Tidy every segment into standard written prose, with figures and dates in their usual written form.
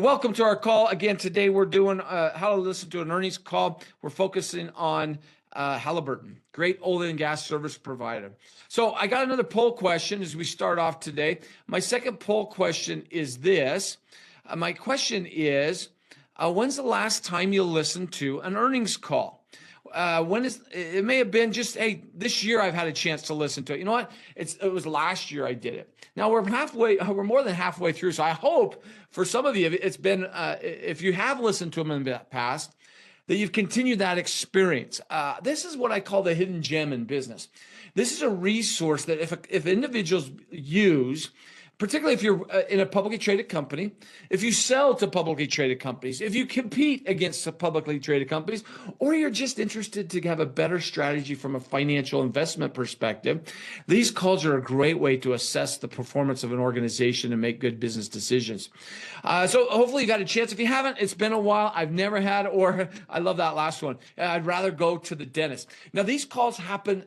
welcome to our call. Again, today we're doing how to listen to an earnings call. We're focusing on Halliburton, great oil and gas service provider. So I got another poll question as we start off today. My second poll question is this. My question is, when's the last time you listened to an earnings call? It may have been just, hey, this year I've had a chance to listen to it. You know what? It was last year I did it. Now we're more than halfway through. So I hope for some of you, it's been, if you have listened to them in the past, that you've continued that experience. This is what I call the hidden gem in business. This is a resource that if individuals use, particularly if you're in a publicly traded company, if you sell to publicly traded companies, if you compete against the publicly traded companies, or you're just interested to have a better strategy from a financial investment perspective, these calls are a great way to assess the performance of an organization and make good business decisions. So hopefully you got a chance. If you haven't, it's been a while. I've never had, or I love that last one. I'd rather go to the dentist. Now these calls happen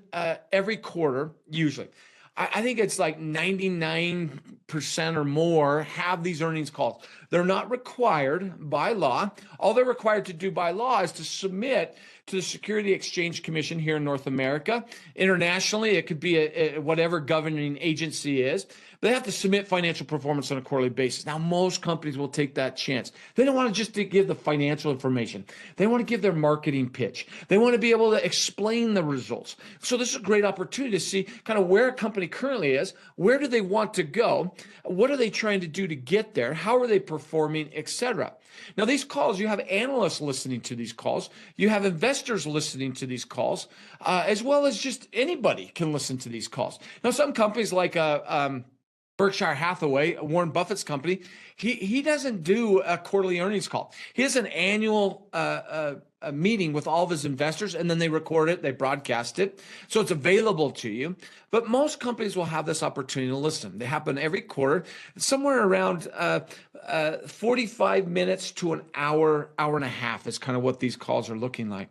every quarter, usually. I think it's like 99% or more have these earnings calls. They're not required by law. All they're required to do by law is to submit to the Security Exchange Commission here in North America. Internationally, it could be whatever governing agency is. They have to submit financial performance on a quarterly basis. Now, most companies will take that chance. They don't want to just give the financial information. They want to give their marketing pitch. They want to be able to explain the results. So this is a great opportunity to see kind of where a company currently is, where do they want to go, what are they trying to do to get there, how are they performing, etc. Now, these calls, you have analysts listening to these calls, you have investors listening to these calls, as well as just anybody can listen to these calls. Now, some companies like Berkshire Hathaway, Warren Buffett's company, he doesn't do a quarterly earnings call. He has an annual a meeting with all of his investors, and then they record it, they broadcast it, so it's available to you. But most companies will have this opportunity to listen. They happen every quarter, somewhere around 45 minutes to an hour, hour and a half is kind of what these calls are looking like.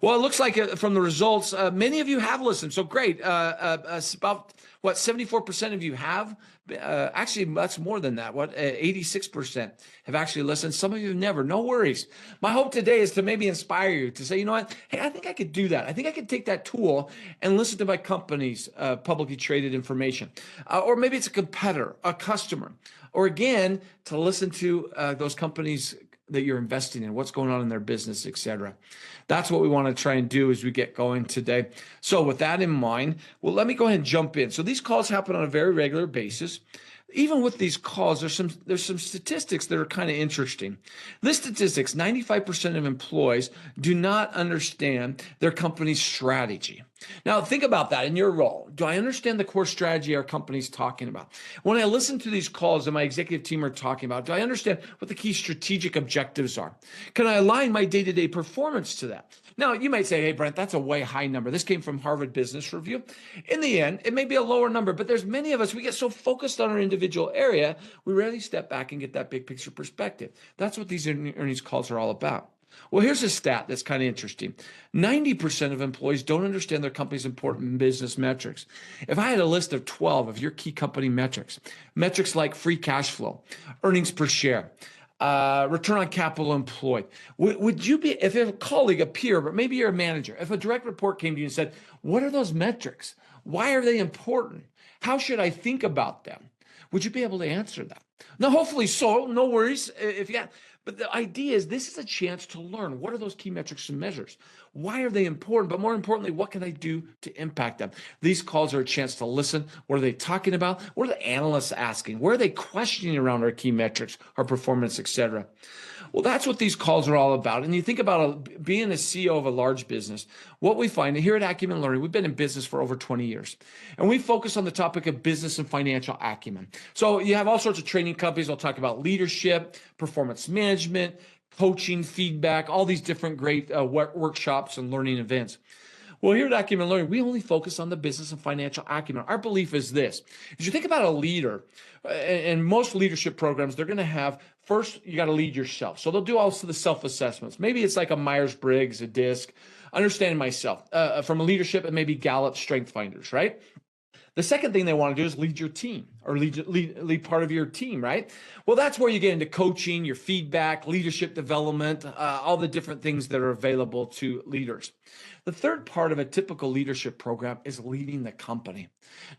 Well, it looks like from the results, many of you have listened, so great. About, 74% of you have? Actually, that's more than that. 86% have actually listened. Some of you have never. No worries. My hope today is to maybe inspire you to say, you know what? Hey, I think I could do that. I think I could take that tool and listen to my company's publicly traded information. Or maybe it's a competitor, a customer. Or again, to listen to those companies that you're investing in, what's going on in their business, etc. That's what we want to try and do as we get going today. So with that in mind, well, let me go ahead and jump in. So these calls happen on a very regular basis. Even with these calls, there's some statistics that are kind of interesting. This statistics, 95% of employees do not understand their company's strategy. Now, think about that in your role. Do I understand the core strategy our company's talking about? When I listen to these calls that my executive team are talking about, do I understand what the key strategic objectives are? Can I align my day-to-day performance to that? Now, you might say, hey, Brent, that's a way high number. This came from Harvard Business Review. In the end, it may be a lower number, but there's many of us, we get so focused on our individual area, we rarely step back and get that big picture perspective. That's what these earnings calls are all about. Well, here's a stat that's kind of interesting. 90% of employees don't understand their company's important business metrics. If I had a list of 12 of your key company metrics like free cash flow, earnings per share, return on capital employed, would you be, if a colleague, a peer, but maybe you're a manager, if a direct report came to you and said, what are those metrics? Why are they important? How should I think about them? Would you be able to answer that? Now, hopefully so, no worries if you have. But the idea is this is a chance to learn. What are those key metrics and measures? Why are they important? But more importantly, what can I do to impact them? These calls are a chance to listen. What are they talking about? What are the analysts asking? Where are they questioning around our key metrics, our performance, etc.? Well, that's what these calls are all about. And you think about being a CEO of a large business, what we find here at Acumen Learning, we've been in business for over 20 years. And we focus on the topic of business and financial acumen. So you have all sorts of training companies. They'll talk about leadership, performance management, coaching, feedback, all these different great workshops and learning events. Well, here at Acumen Learning, we only focus on the business and financial acumen. Our belief is this. As you think about a leader, and most leadership programs, they're going to have, first, you got to lead yourself. So they'll do also the self-assessments. Maybe it's like a Myers-Briggs, a DISC, understanding myself. From a leadership, it may be Gallup Strength Finders, right? The second thing they want to do is lead your team. or lead part of your team, right? Well, that's where you get into coaching, your feedback, leadership development, all the different things that are available to leaders. The third part of a typical leadership program is leading the company.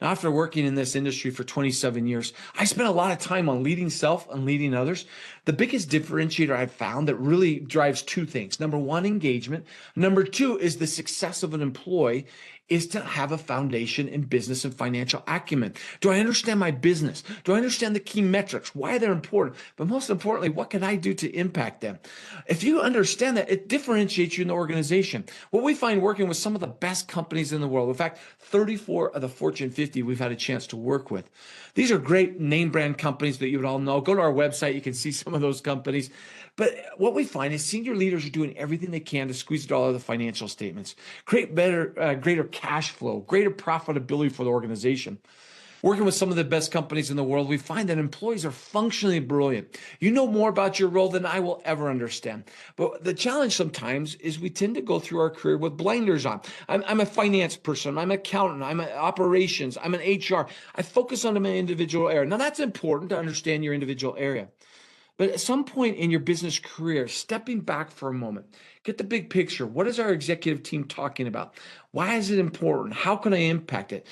Now, after working in this industry for 27 years, I spent a lot of time on leading self and leading others. The biggest differentiator I've found that really drives two things. Number one, engagement. Number two is the success of an employee is to have a foundation in business and financial acumen. Do I understand my business? Do I understand the key metrics, why they're important? But most importantly, what can I do to impact them? If you understand that, it differentiates you in the organization. What we find working with some of the best companies in the world, in fact, 34 of the Fortune 50 we've had a chance to work with. These are great name brand companies that you would all know. Go to our website, you can see some of those companies. But what we find is senior leaders are doing everything they can to squeeze it all out of the financial statements, create greater cash flow, greater profitability for the organization. Working with some of the best companies in the world, we find that employees are functionally brilliant. You know more about your role than I will ever understand. But the challenge sometimes is we tend to go through our career with blinders on. I'm a finance person. I'm an accountant. I'm an operations. I'm an HR. I focus on my individual area. Now, that's important to understand your individual area. But at some point in your business career, stepping back for a moment, get the big picture. What is our executive team talking about? Why is it important? How can I impact it?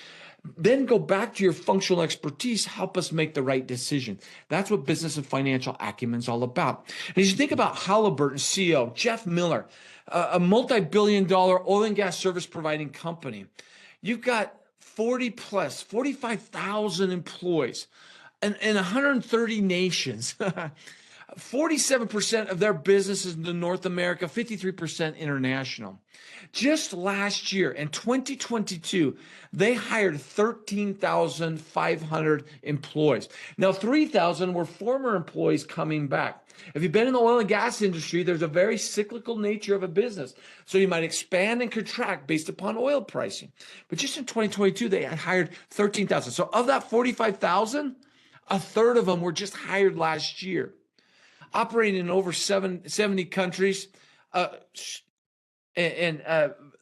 Then go back to your functional expertise, help us make the right decision. That's what business and financial acumen is all about. And as you think about Halliburton CEO, Jeff Miller, a multi-billion-dollar oil and gas service providing company, you've got 45,000 employees in 130 nations. 47% of their business is in North America, 53% international. Just last year, in 2022, they hired 13,500 employees. Now, 3,000 were former employees coming back. If you've been in the oil and gas industry, there's a very cyclical nature of a business. So you might expand and contract based upon oil pricing. But just in 2022, they had hired 13,000. So of that 45,000, a third of them were just hired last year. Operating in over 70 countries,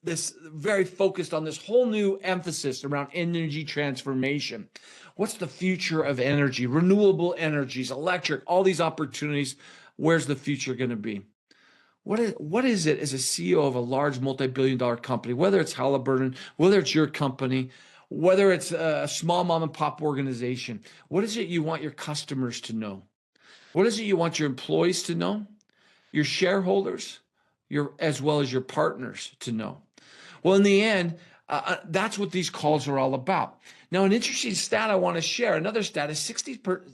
this very focused on this whole new emphasis around energy transformation. What's the future of energy? Renewable energies, electric, all these opportunities. Where's the future going to be? What is it as a CEO of a large multi-billion-dollar company, whether it's Halliburton, whether it's your company, whether it's a small mom and pop organization? What is it you want your customers to know? What is it you want your employees to know, your shareholders, as well as your partners to know? Well, in the end, that's what these calls are all about. Now, an interesting stat I want to share, another stat is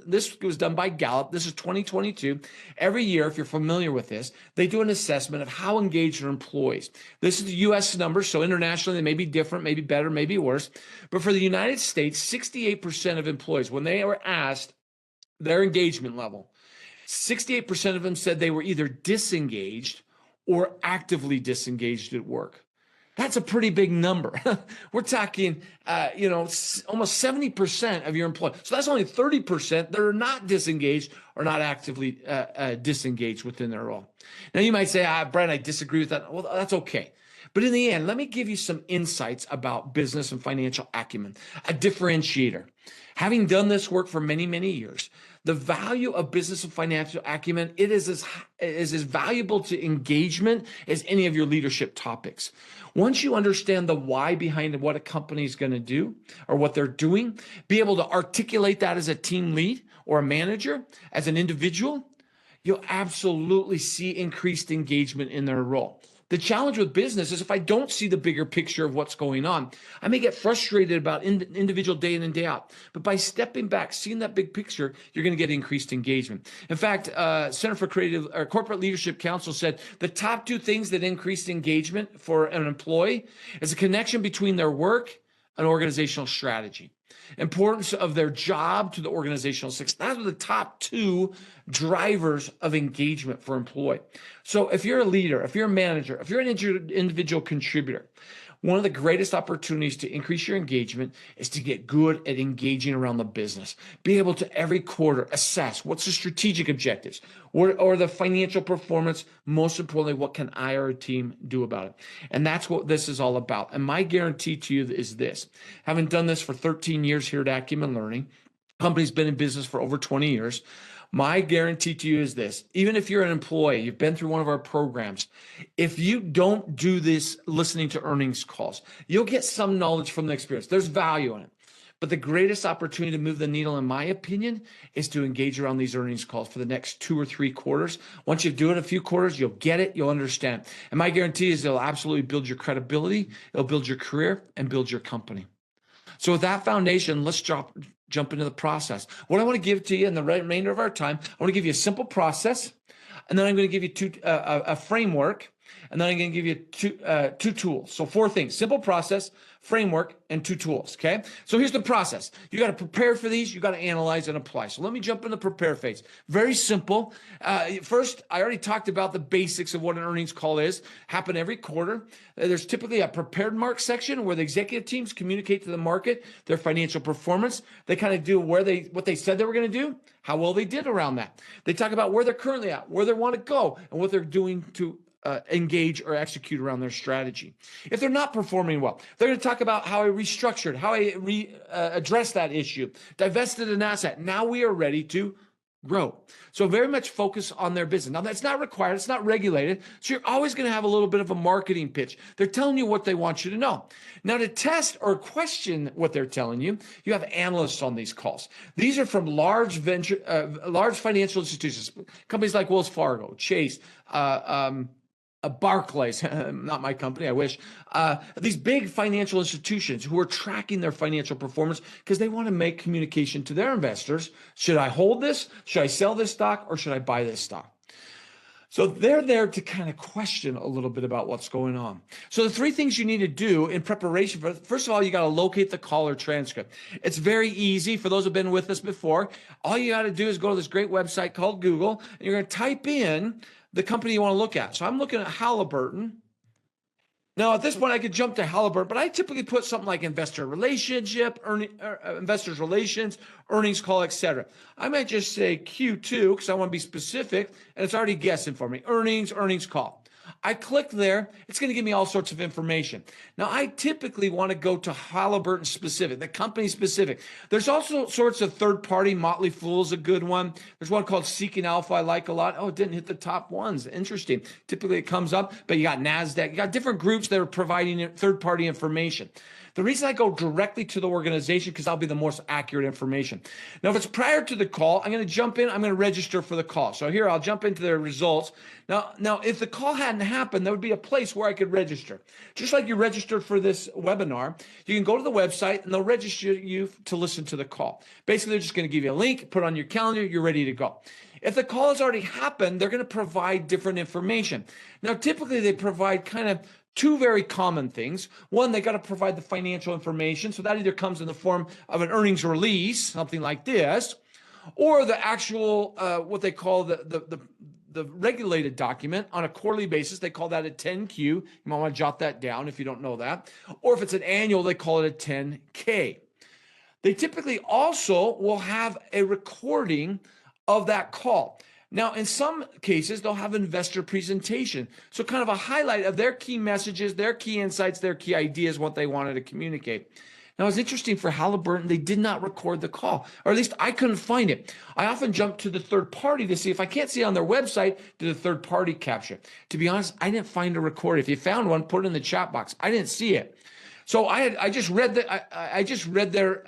this was done by Gallup. This is 2022. Every year, if you're familiar with this, they do an assessment of how engaged are employees. This is the U.S. numbers, so internationally they may be different, maybe better, maybe worse. But for the United States, 68% of employees, when they were asked their engagement level, 68% of them said they were either disengaged or actively disengaged at work. That's a pretty big number. We're talking, almost 70% of your employees. So that's only 30% that are not disengaged or not actively disengaged within their role. Now you might say, Brent, I disagree with that. Well, that's okay. But in the end, let me give you some insights about business and financial acumen, a differentiator. Having done this work for many, many years, the value of business and financial acumen, it is as valuable to engagement as any of your leadership topics. Once you understand the why behind what a company is going to do or what they're doing, be able to articulate that as a team lead or a manager, as an individual, you'll absolutely see increased engagement in their role. The challenge with business is if I don't see the bigger picture of what's going on, I may get frustrated about individual day in and day out. But by stepping back, seeing that big picture, you're going to get increased engagement. In fact, Center for Corporate Leadership Council said the top two things that increase engagement for an employee is a connection between their work and organizational strategy. Importance of their job to the organizational success. Those are the top two drivers of engagement for employee. So if you're a leader, if you're a manager, if you're an individual contributor, one of the greatest opportunities to increase your engagement is to get good at engaging around the business. Be able to every quarter assess what's the strategic objectives or the financial performance. Most importantly, what can I or a team do about it? And that's what this is all about. And my guarantee to you is this. Having done this for 13 years here at Acumen Learning, Company's been in business for over 20 years. My guarantee to you is this: even if you're an employee, you've been through one of our programs, if you don't do this listening to earnings calls, you'll get some knowledge from the experience. There's value in it. But the greatest opportunity to move the needle, in my opinion, is to engage around these earnings calls for the next 2 or 3 quarters. Once you do it a few quarters, you'll get it, you'll understand. And my guarantee is it'll absolutely build your credibility, it'll build your career, and build your company. So with that foundation, let's jump into the process. What I want to give to you in the remainder of our time, I want to give you a simple process, and then I'm going to give you a framework, and then I'm going to give you two tools. So 4 things: simple process, framework, and 2 tools. Okay. So here's the process. You got to prepare for these. You got to analyze and apply. So let me jump in the prepare phase. Very simple. First, I already talked about the basics of what an earnings call is. Happen every quarter. There's typically a prepared mark section where the executive teams communicate to the market their financial performance. They kind of do what they said they were going to do, how well they did around that. They talk about where they're currently at, where they want to go, and what they're doing to engage or execute around their strategy. If they're not performing well, they're going to talk about how I restructured, how I addressed that issue, divested an asset. Now we are ready to grow. So very much focus on their business. Now that's not required. It's not regulated. So you're always going to have a little bit of a marketing pitch. They're telling you what they want you to know. Now to test or question what they're telling you, you have analysts on these calls. These are from large financial institutions, companies like Wells Fargo, Chase, Barclays, not my company, I wish. These big financial institutions who are tracking their financial performance because they want to make communication to their investors. Should I hold this? Should I sell this stock? Or should I buy this stock? So they're there to kind of question a little bit about what's going on. So the 3 things you need to do in preparation for, first of all, you got to locate the call or transcript. It's very easy for those who've been with us before. All you got to do is go to this great website called Google, and you're going to type in the company you want to look at. So I'm looking at Halliburton. Now, at this point, I could jump to Halliburton, but I typically put something like investor relationship, investors relations, earnings call, etc. I might just say Q2 because I want to be specific, and it's already guessing for me. Earnings call. I click there. It's going to give me all sorts of information. Now, I typically want to go to Halliburton specific, the company specific. There's also sorts of third-party. Motley Fool is a good one. There's one called Seeking Alpha I like a lot. Oh, it didn't hit the top ones. Interesting. Typically, it comes up, but you got NASDAQ. You got different groups that are providing third-party information. The reason I go directly to the organization because I'll be the most accurate information. Now, if it's prior to the call, I'm going to jump in. I'm going to register for the call. So here, I'll jump into their results. Now, if the call hadn't happened, there would be a place where I could register. Just like you registered for this webinar, you can go to the website and they'll register you to listen to the call. Basically, they're just going to give you a link, put it on your calendar, you're ready to go. If the call has already happened, they're going to provide different information. Now, typically, they provide kind of 2 very common things. One, they got to provide the financial information. So that either comes in the form of an earnings release, something like this, or the actual, what they call the regulated document on a quarterly basis. They call that a 10Q. You might want to jot that down if you don't know that. Or if it's an annual, they call it a 10K. They typically also will have a recording of that call. Now, in some cases, they'll have investor presentation. So kind of a highlight of their key messages, their key insights, their key ideas, what they wanted to communicate. Now, it's interesting for Halliburton, they did not record the call, or at least I couldn't find it. I often jump to the third party to see if I can't see it on their website, did the third party capture. To be honest, I didn't find a record. If you found one, put it in the chat box. I didn't see it. So I just read their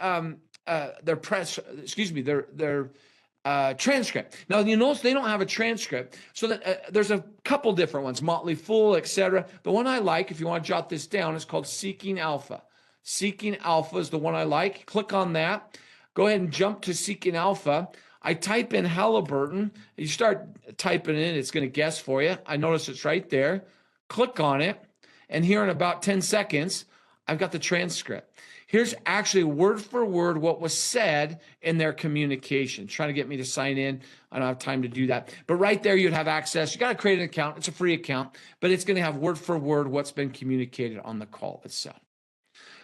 transcript. Now, you notice they don't have a transcript. So that, there's a couple different ones, Motley Fool, etc. The one I like, if you want to jot this down, is called Seeking Alpha. Seeking Alpha is the one I like. Click on that. Go ahead and jump to Seeking Alpha. I type in Halliburton. You start typing in, it's going to guess for you. I notice it's right there. Click on it. And here in about 10 seconds, I've got the transcript. Here's actually word for word what was said in their communication. Trying to get me to sign in. I don't have time to do that. But right there, you'd have access. You got to create an account. It's a free account, but it's going to have word for word what's been communicated on the call itself.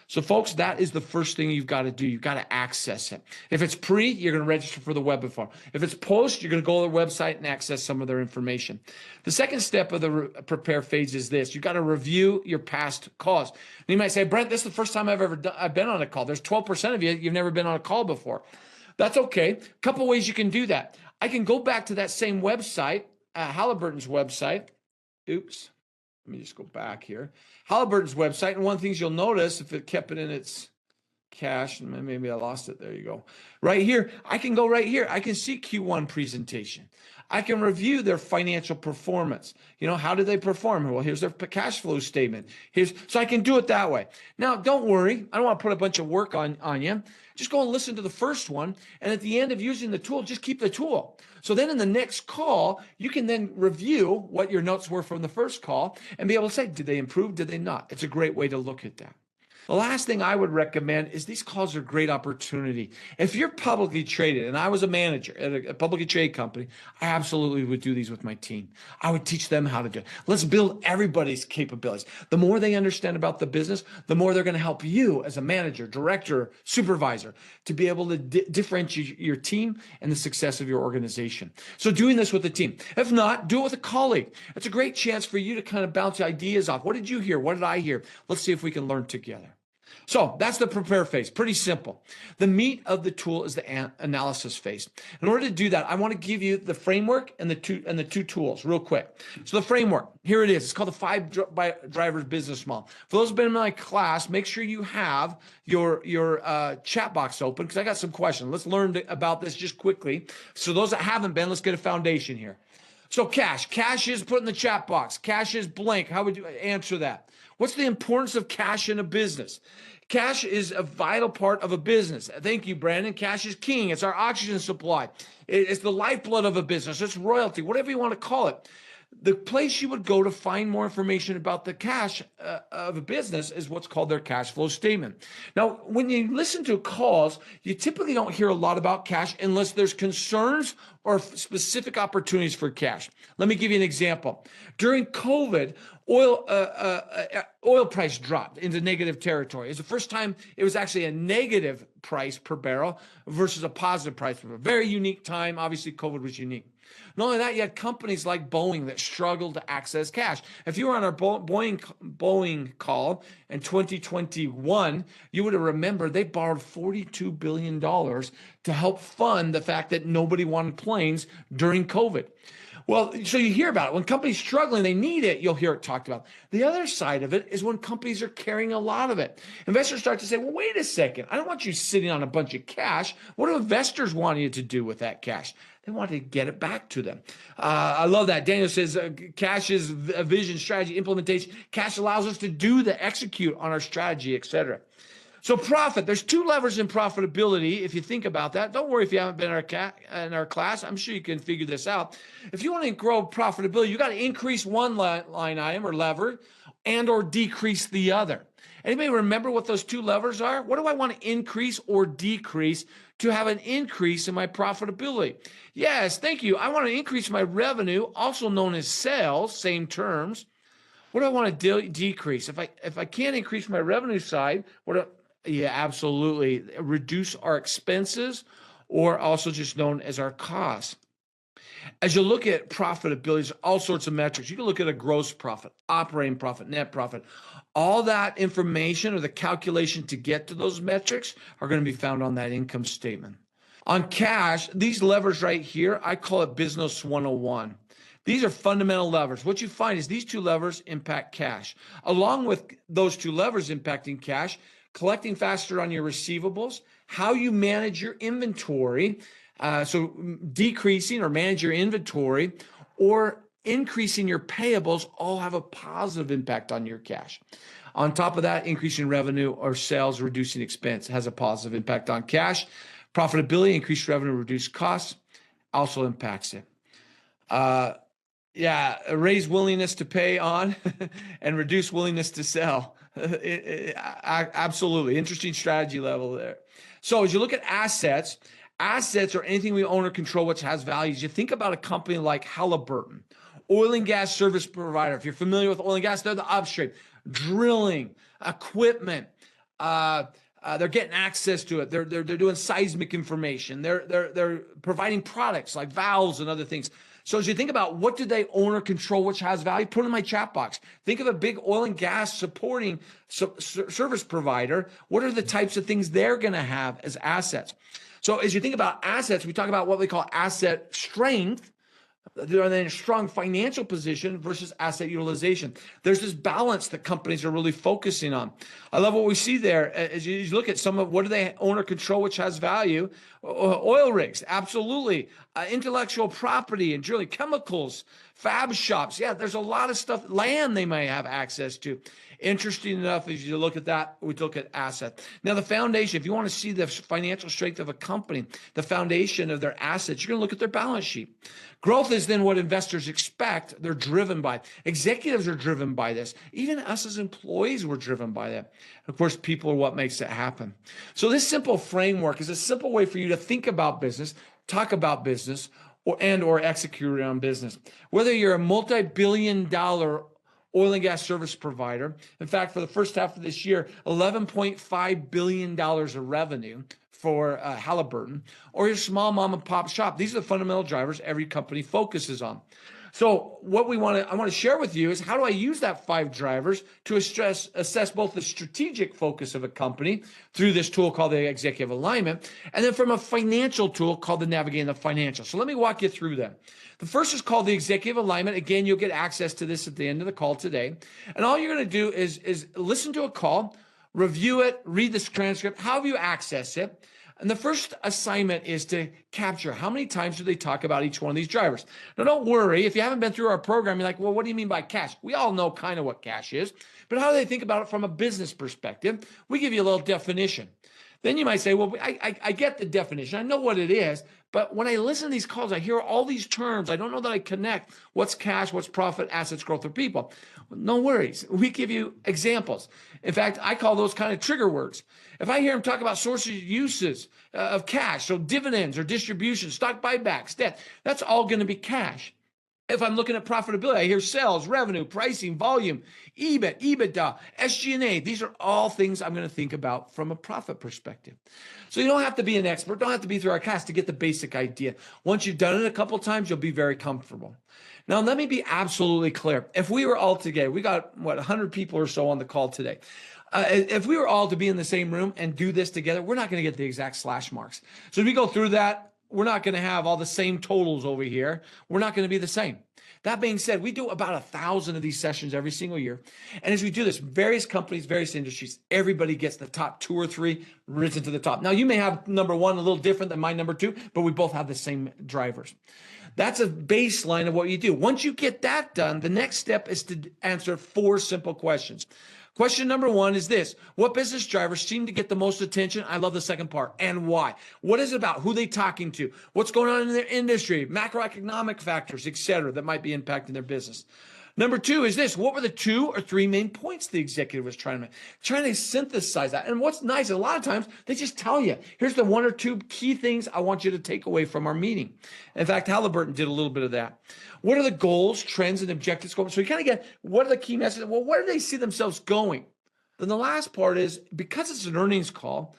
So folks, that is the first thing you've got to do. You've got to access it. If it's pre, you're going to register for the webinar. If it's post, you're going to go to their website and access some of their information. The second step of the prepare phase is this. You've got to review your past calls. And you might say, Brent, this is the first time I've been on a call. There's 12% of you, you've never been on a call before. That's okay. A couple ways you can do that. I can go back to that same website, Halliburton's website. Oops. Let me just go back here. Halliburton's website. And one of the things you'll notice, if it kept it in its cache, maybe I lost it. There you go. Right here, I can go right here. I can see Q1 presentation. I can review their financial performance. How did they perform? Well, here's their cash flow statement. So I can do it that way. Now, don't worry. I don't want to put a bunch of work on you. Just go and listen to the first one. And at the end of using the tool, just keep the tool. So then in the next call, you can then review what your notes were from the first call and be able to say, did they improve? Did they not? It's a great way to look at that. The last thing I would recommend is these calls are a great opportunity. If you're publicly traded, and I was a manager at a publicly traded company, I absolutely would do these with my team. I would teach them how to do it. Let's build everybody's capabilities. The more they understand about the business, the more they're going to help you as a manager, director, supervisor to be able to differentiate your team and the success of your organization. So doing this with a team. If not, do it with a colleague. It's a great chance for you to kind of bounce ideas off. What did you hear? What did I hear? Let's see if we can learn together. So that's the prepare phase. Pretty simple. The meat of the tool is the analysis phase. In order to do that, I want to give you the framework and the two tools real quick. So the framework, here it is. It's called the 5 drivers business model. For those who've been in my class, make sure you have your chat box open because I got some questions. Let's learn about this just quickly. So those that haven't been, let's get a foundation here. So cash is put in the chat box. Cash is blank. How would you answer that? What's the importance of cash in a business? Cash is a vital part of a business. Thank you, Brandon. Cash is king. It's our oxygen supply. It's the lifeblood of a business. It's royalty, whatever you want to call it. The place you would go to find more information about the cash of a business is what's called their cash flow statement. Now, when you listen to calls, you typically don't hear a lot about cash unless there's concerns or specific opportunities for cash. Let me give you an example. During COVID, oil price dropped into negative territory. It's the first time it was actually a negative price per barrel versus a positive price per barrel. Very unique time. Obviously, COVID was unique. Not only that, you had companies like Boeing that struggled to access cash. If you were on our Boeing call in 2021, you would have remembered they borrowed $42 billion to help fund the fact that nobody wanted planes during COVID. Well, so you hear about it. When companies struggling, they need it, you'll hear it talked about. The other side of it is when companies are carrying a lot of it. Investors start to say, well, wait a second. I don't want you sitting on a bunch of cash. What do investors want you to do with that cash? They want to get it back to them. I love that. Daniel says cash is a vision, strategy, implementation. Cash allows us to execute on our strategy, etc. So profit, there's 2 levers in profitability. If you think about that, don't worry if you haven't been in our class. I'm sure you can figure this out. If you want to grow profitability, you got to increase one line item or lever and or decrease the other. Anybody remember what those 2 levers are? What do I want to increase or decrease to have an increase in my profitability? Yes, thank you. I want to increase my revenue, also known as sales, same terms. What do I want to decrease? If I can't increase my revenue side, yeah, absolutely. Reduce our expenses, or also just known as our costs. As you look at profitability, there's all sorts of metrics. You can look at a gross profit, operating profit, net profit. All that information or the calculation to get to those metrics are going to be found on that income statement. On cash, these levers right here, I call it business 101. These are fundamental levers. What you find is these 2 levers impact cash. Along with those 2 levers impacting cash, collecting faster on your receivables, how you manage your inventory, so decreasing or manage your inventory, or increasing your payables all have a positive impact on your cash. On top of that, increasing revenue or sales, reducing expense has a positive impact on cash. Profitability, increased revenue, reduced costs also impacts it. Raise willingness to pay on and reduce willingness to sell. Absolutely. Interesting strategy level there. So as you look at assets are anything we own or control which has values. You think about a company like Halliburton, oil and gas service provider. If you're familiar with oil and gas, they're the upstream. Drilling, equipment, they're getting access to it. They're doing seismic information. They're providing products like valves and other things. So as you think about what do they own or control, which has value, put it in my chat box. Think of a big oil and gas supporting service provider. What are the types of things they're going to have as assets? So as you think about assets, we talk about what we call asset strength. They're in a strong financial position versus asset utilization. There's this balance that companies are really focusing on. I love what we see there. As you look at some of what do they own or control, which has value. Oil rigs, absolutely. Intellectual property and drilling, chemicals, fab shops. Yeah, there's a lot of stuff. Land they might have access to. Interesting enough, as you look at that, we look at asset. Now, the foundation, if you want to see the financial strength of a company, the foundation of their assets, you're going to look at their balance sheet. Growth is then what investors expect. They're driven by. Executives are driven by this. Even us as employees were driven by that. Of course, people are what makes it happen. So this simple framework is a simple way for you to think about business, talk about business, or execute on business. Whether you're a multi-billion-dollar oil and gas service provider. In fact, for the first half of this year, $11.5 billion of revenue for Halliburton, or your small mom and pop shop. These are the fundamental drivers every company focuses on. So what I want to share with you is how do I use that 5 drivers to assess both the strategic focus of a company through this tool called the executive alignment, and then from a financial tool called the navigating the financial. So let me walk you through them. The first is called the executive alignment. Again, you'll get access to this at the end of the call today. And all you're going to do is listen to a call, review it, read this transcript, however you access it. And the first assignment is to capture how many times do they talk about each one of these drivers. Now, don't worry. If you haven't been through our program, you're like, well, what do you mean by cash? We all know kind of what cash is, but how do they think about it from a business perspective? We give you a little definition. Then you might say, well, I get the definition. I know what it is, but when I listen to these calls, I hear all these terms. I don't know that I connect what's cash, what's profit, assets, growth, or people. No worries. We give you examples. In fact, I call those kind of trigger words. If I hear them talk about sources, uses of cash, so dividends or distributions, stock buybacks, debt, that's all going to be cash. If I'm looking at profitability, I hear sales, revenue, pricing, volume, EBIT, EBITDA, SG&A. These are all things I'm going to think about from a profit perspective. So you don't have to be an expert, don't have to be through our class to get the basic idea. Once you've done it a couple of times, you'll be very comfortable. Now, let me be absolutely clear. If we were all together, we got, 100 people or so on the call today. If we were all to be in the same room and do this together, we're not going to get the exact slash marks. So if we go through that, we're not going to have all the same totals over here. We're not going to be the same. That being said, we do about 1,000 of these sessions every single year. And as we do this, various companies, various industries, everybody gets the top 2 or 3 risen to the top. Now, you may have number 1 a little different than my number 2, but we both have the same drivers. That's a baseline of what you do. Once you get that done, the next step is to answer 4 simple questions. Question number 1 is this: what business drivers seem to get the most attention? I love the second part. And why? What is it about? Who are they talking to? What's going on in their industry? Macroeconomic factors, etc., that might be impacting their business. Number 2 is this: what were the 2 or 3 main points the executive was trying to synthesize that? And what's nice, a lot of times they just tell you, here's the 1 or 2 key things I want you to take away from our meeting. In fact, Halliburton did a little bit of that. What are the goals, trends, and objectives going? So you kind of get, what are the key messages? Well, where do they see themselves going? Then the last part is, because it's an earnings call,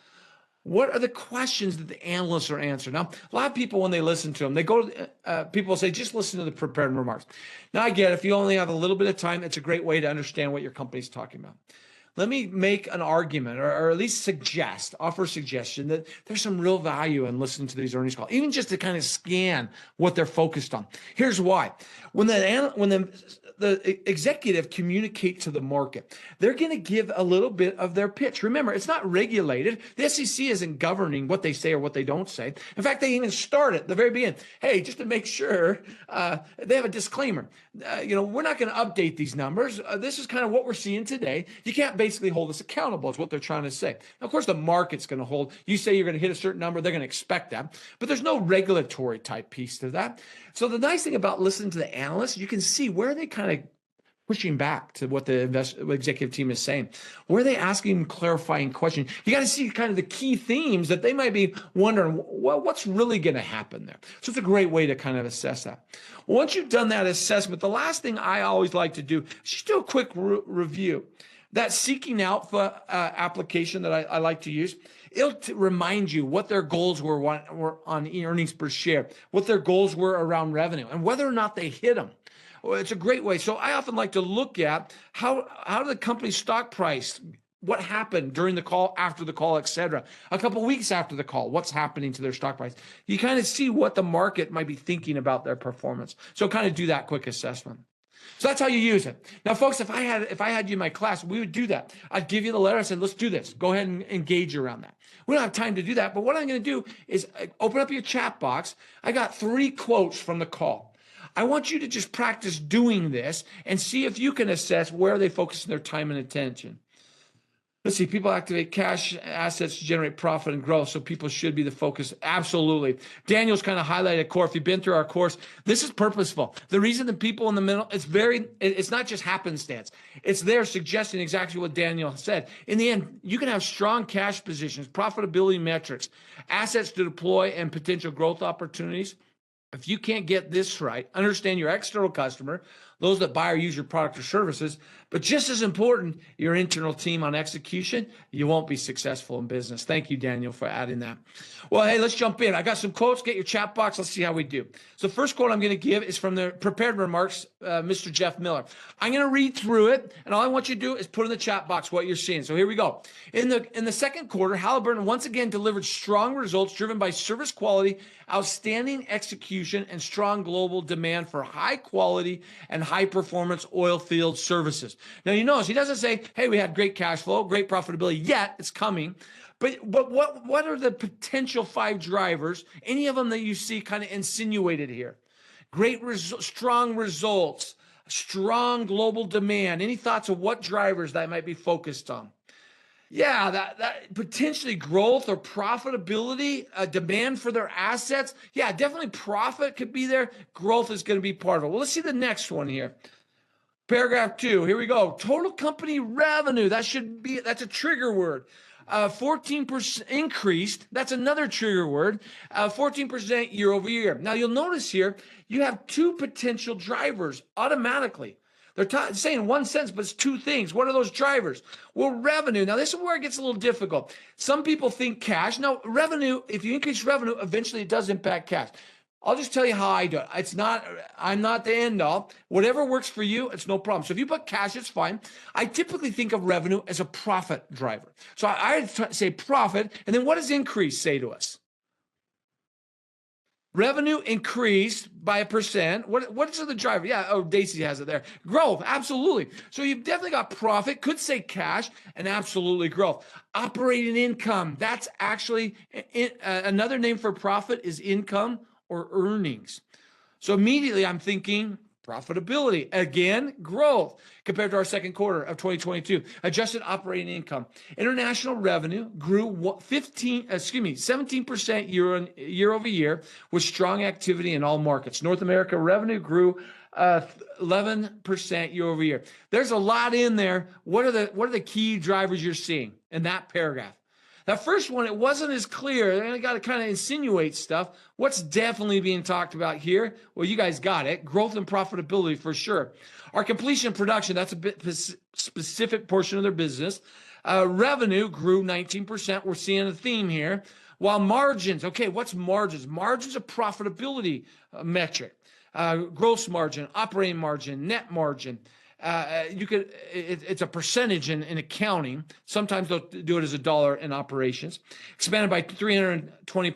what are the questions that the analysts are answering? Now, a lot of people, when they listen to them, they go, people will say, just listen to the prepared remarks. Now, I get it. If you only have a little bit of time, it's a great way to understand what your company's talking about. Let me make an argument, or at least offer a suggestion that there's some real value in listening to these earnings calls, even just to kind of scan what they're focused on. Here's why. When the executive communicate to the market, they're going to give a little bit of their pitch. Remember, it's not regulated. The SEC isn't governing what they say or what they don't say. In fact, they even start at the very beginning. Hey, just to make sure, they have a disclaimer. We're not going to update these numbers. This is kind of what we're seeing today. You can't basically hold us accountable is what they're trying to say. Now, of course, the market's going to hold. You say you're going to hit a certain number, they're going to expect that. But there's no regulatory type piece to that. So the nice thing about listening to the analysts, you can see where they kind of pushing back to what the executive team is saying. Where are they asking clarifying questions? You got to see kind of the key themes that they might be wondering, well, what's really going to happen there? So it's a great way to kind of assess that. Once you've done that assessment, the last thing I always like to do is just do a quick review. That seeking alpha application that I like to use, it'll remind you what their goals were on earnings per share, what their goals were around revenue, and whether or not they hit them. Well, it's a great way. So I often like to look at how the company's stock price what happened during the call, after the call, et cetera. A couple of weeks after the call, what's happening to their stock price. You kind of see what the market might be thinking about their performance. So kind of do that quick assessment. So that's how you use it. Now, folks, if I had you in my class, we would do that. I'd give you the letter. I said, let's do this. Go ahead and engage around that. We don't have time to do that, but what I'm going to do is open up your chat box. I got 3 quotes from the call. I want you to just practice doing this and see if you can assess where they focus their time and attention. Let's see, people activate cash assets to generate profit and growth, so people should be the focus. Absolutely. Daniel's kind of highlighted core. If you've been through our course, this is purposeful. The reason the people in the middle, it's not just happenstance. It's there suggesting exactly what Daniel said. In the end, you can have strong cash positions, profitability metrics, assets to deploy, and potential growth opportunities. If you can't get this right, understand your external customer, those that buy or use your product or services, but just as important, your internal team on execution, you won't be successful in business. Thank you, Daniel, for adding that. Well, hey, let's jump in. I got some quotes. Get your chat box. Let's see how we do. So the first quote I'm going to give is from the prepared remarks, Mr. Jeff Miller. I'm going to read through it, and all I want you to do is put in the chat box what you're seeing. So here we go. In the second quarter, Halliburton once again delivered strong results driven by service quality, outstanding execution, and strong global demand for high quality and high performance oil field services. Now, you notice he doesn't say, hey, we had great cash flow, great profitability, yet it's coming. But what are the potential 5 drivers, any of them that you see kind of insinuated here? Strong results, strong global demand. Any thoughts of what drivers that might be focused on? Yeah, that potentially growth or profitability, demand for their assets. Yeah, definitely profit could be there. Growth is going to be part of it. Well, let's see the next one here. Paragraph 2, here we go. Total company revenue, that's a trigger word. 14% increased, that's another trigger word, 14% year over year. Now you'll notice here, you have 2 potential drivers automatically. They're saying one sentence, but it's 2 things. What are those drivers? Well, revenue. Now this is where it gets a little difficult. Some people think cash. Now revenue, if you increase revenue, eventually it does impact cash. I'll just tell you how I do it. I'm not the end all. Whatever works for you, it's no problem. So if you put cash, it's fine. I typically think of revenue as a profit driver. So I say profit, and then what does increase say to us? Revenue increased by 1%. What's the driver? Yeah, oh, Daisy has it there. Growth, absolutely. So you've definitely got profit, could say cash, and absolutely growth. Operating income, that's actually another name for profit is income or earnings. So immediately I'm thinking profitability. Again, growth compared to our second quarter of 2022. Adjusted operating income. International revenue grew 17% year over year with strong activity in all markets. North America revenue grew 11% year over year. There's a lot in there. What are the key drivers you're seeing in that paragraph? That first one, it wasn't as clear. I got to kind of insinuate stuff. What's definitely being talked about here? Well, you guys got it. Growth and profitability for sure. Our completion and production, that's a bit specific portion of their business. Revenue grew 19%. We're seeing a theme here. While margins, okay, what's margins? Margins are profitability metric. Gross margin, operating margin, net margin. It's a percentage in accounting. Sometimes they'll do it as a dollar in operations. Expanded by 320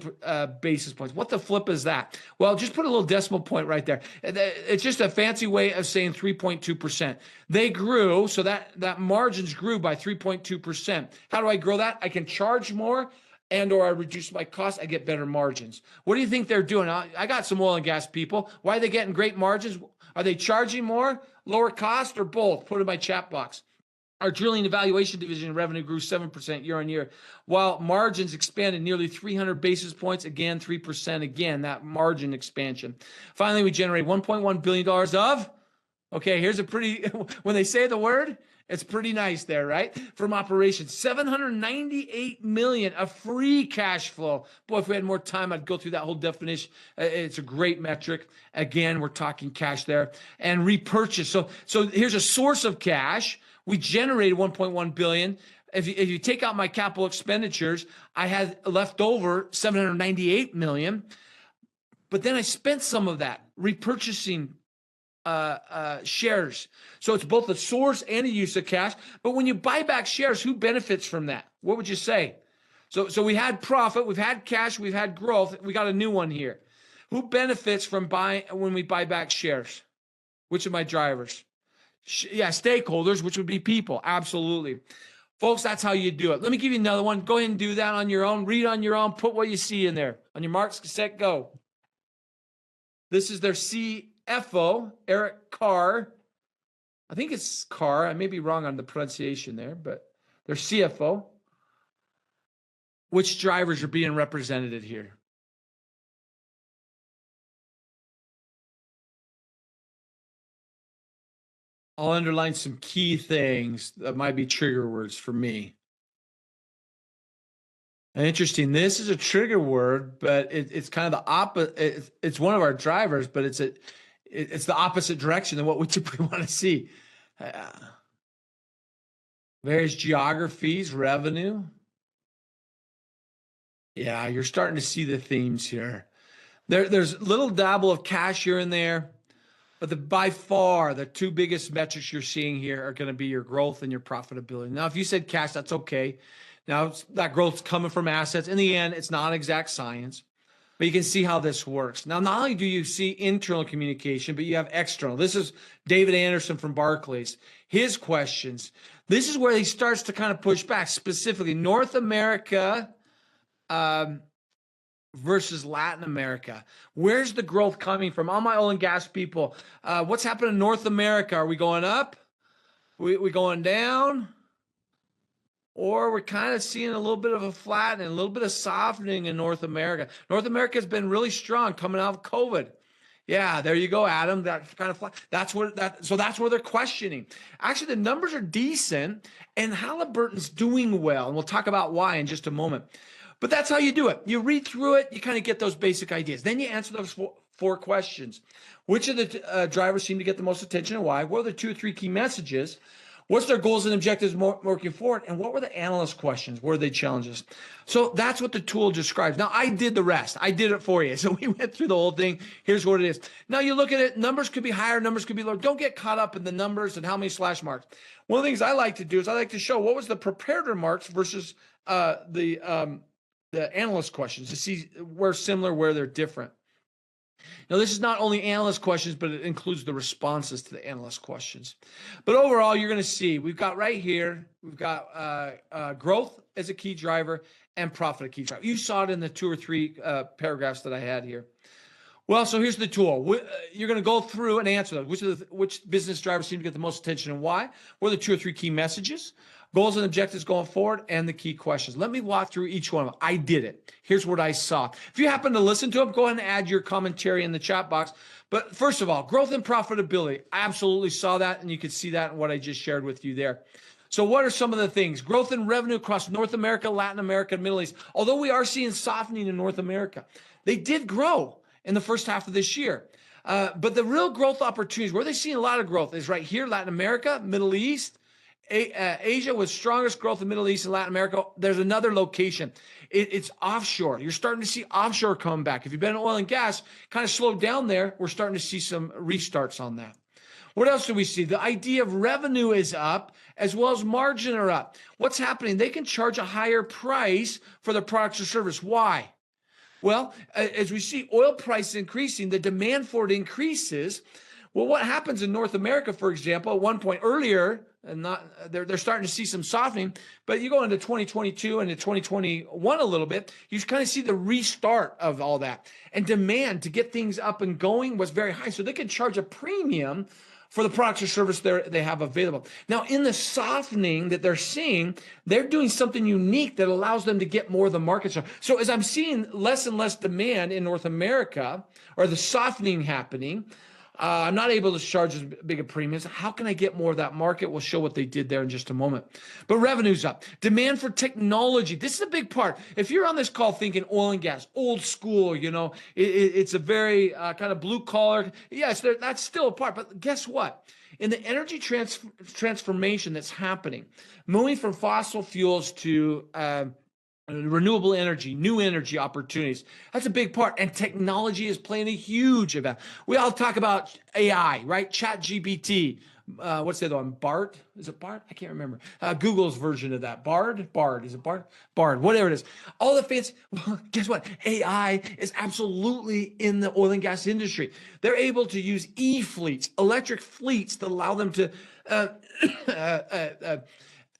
basis points. What the flip is that? Well, just put a little decimal point right there. It's just a fancy way of saying 3.2%. They grew, so that margins grew by 3.2%. How do I grow that? I can charge more or I reduce my costs, I get better margins. What do you think they're doing? I got some oil and gas people. Why are they getting great margins? Are they charging more, lower cost, or both? Put it in my chat box. Our drilling evaluation division revenue grew 7% year on year, while margins expanded nearly 300 basis points. Again, 3%. Again, that margin expansion. Finally, we generated $1.1 billion of, okay, here's a pretty, when they say the word, it's pretty nice there, right? From operations, $798 million of free cash flow. Boy, if we had more time, I'd go through that whole definition. It's a great metric. Again, we're talking cash there. And repurchase. So here's a source of cash. We generated $1.1 billion. If you take out my capital expenditures, I had left over $798 million. But then I spent some of that repurchasing shares. So it's both a source and a use of cash. But when you buy back shares, who benefits from that? What would you say? So we had profit, we've had cash, we've had growth. We got a new one here. Who benefits from buying when we buy back shares? Which of my drivers? Yeah, stakeholders, which would be people. Absolutely. Folks, that's how you do it. Let me give you another one. Go ahead and do that on your own. Read on your own. Put what you see in there. On your marks, set, go. This is their CFO, Eric Carr. I think it's Carr. I may be wrong on the pronunciation there, but their CFO. Which drivers are being represented here? I'll underline some key things that might be trigger words for me. Interesting. This is a trigger word, but it's kind of the opposite. It's one of our drivers, but it's the opposite direction than what we typically want to see. Various geographies, revenue. Yeah, you're starting to see the themes here. There's a little dabble of cash here and there, but by far the two biggest metrics you're seeing here are going to be your growth and your profitability. Now, if you said cash, that's okay. Now, that growth's coming from assets. In the end, it's not exact science, but you can see how this works. Now, not only do you see internal communication, but you have external. This is David Anderson from Barclays. His questions. This is where he starts to kind of push back, specifically North America versus Latin America. Where's the growth coming from? All my oil and gas people, what's happening in North America? Are we going up? We going down? Or we're kind of seeing a little bit of a flattening, a little bit of softening in North America. North America has been really strong coming out of COVID. Yeah, there you go, Adam. That kind of flat. So that's where they're questioning. Actually, the numbers are decent, and Halliburton's doing well, and we'll talk about why in just a moment. But that's how you do it. You read through it, you kind of get those basic ideas. Then you answer those four questions. Which of the drivers seem to get the most attention and why? What are the 2 or 3 key messages? What's their goals and objectives working forward? And what were the analyst questions? What are they challenges? So that's what the tool describes. Now, I did the rest. I did it for you. So we went through the whole thing. Here's what it is. Now you look at it, numbers could be higher, numbers could be lower. Don't get caught up in the numbers and how many slash marks. One of the things I like to do is I like to show what was the prepared remarks versus the analyst questions to see where similar, where they're different. Now, this is not only analyst questions, but it includes the responses to the analyst questions. But overall, you're going to see we've got right here, we've got growth as a key driver and profit a key driver. You saw it in the 2 or 3 paragraphs that I had here. Well, so here's the tool. You're going to go through and answer those. Which business drivers seem to get the most attention and why? What are the 2 or 3 key messages? Goals and objectives going forward, and the key questions. Let me walk through each one of them. I did it. Here's what I saw. If you happen to listen to them, go ahead and add your commentary in the chat box. But first of all, growth and profitability. I absolutely saw that, and you could see that in what I just shared with you there. So what are some of the things? Growth in revenue across North America, Latin America, and Middle East. Although we are seeing softening in North America, they did grow in the first half of this year. But the real growth opportunities, where they're seeing a lot of growth, is right here, Latin America, Middle East, Asia with strongest growth in Middle East and Latin America. There's another location. It's offshore. You're starting to see offshore come back. If you've been in oil and gas, kind of slowed down there, we're starting to see some restarts on that. What else do we see? The idea of revenue is up as well as margin are up. What's happening? They can charge a higher price for their products or service. Why? Well, as we see oil prices increasing, the demand for it increases. Well, what happens in North America, for example, at one point earlier, and they're starting to see some softening, but you go into 2022 and into 2021 a little bit, you kind of see the restart of all that. And demand to get things up and going was very high. So they could charge a premium for the products or service they have available. Now, in the softening that they're seeing, they're doing something unique that allows them to get more of the market share. So as I'm seeing less and less demand in North America, or the softening happening, I'm not able to charge as big a premiums. How can I get more of that market? We'll show what they did there in just a moment. But revenue's up. Demand for technology. This is a big part. If you're on this call thinking oil and gas, old school, it's a very kind of blue collar. Yes, that's still a part. But guess what? In the energy transformation that's happening, moving from fossil fuels to renewable energy, new energy opportunities. That's a big part. And technology is playing a huge event. We all talk about AI, right? Chat GPT. What's the other one? Bart? Is it Bart? I can't remember. Google's version of that. Bard. Is it Bard? Bard, whatever it is. All the fancy, well, guess what? AI is absolutely in the oil and gas industry. They're able to use e-fleets, electric fleets that allow them to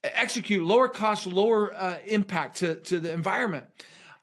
execute lower cost, lower impact to the environment.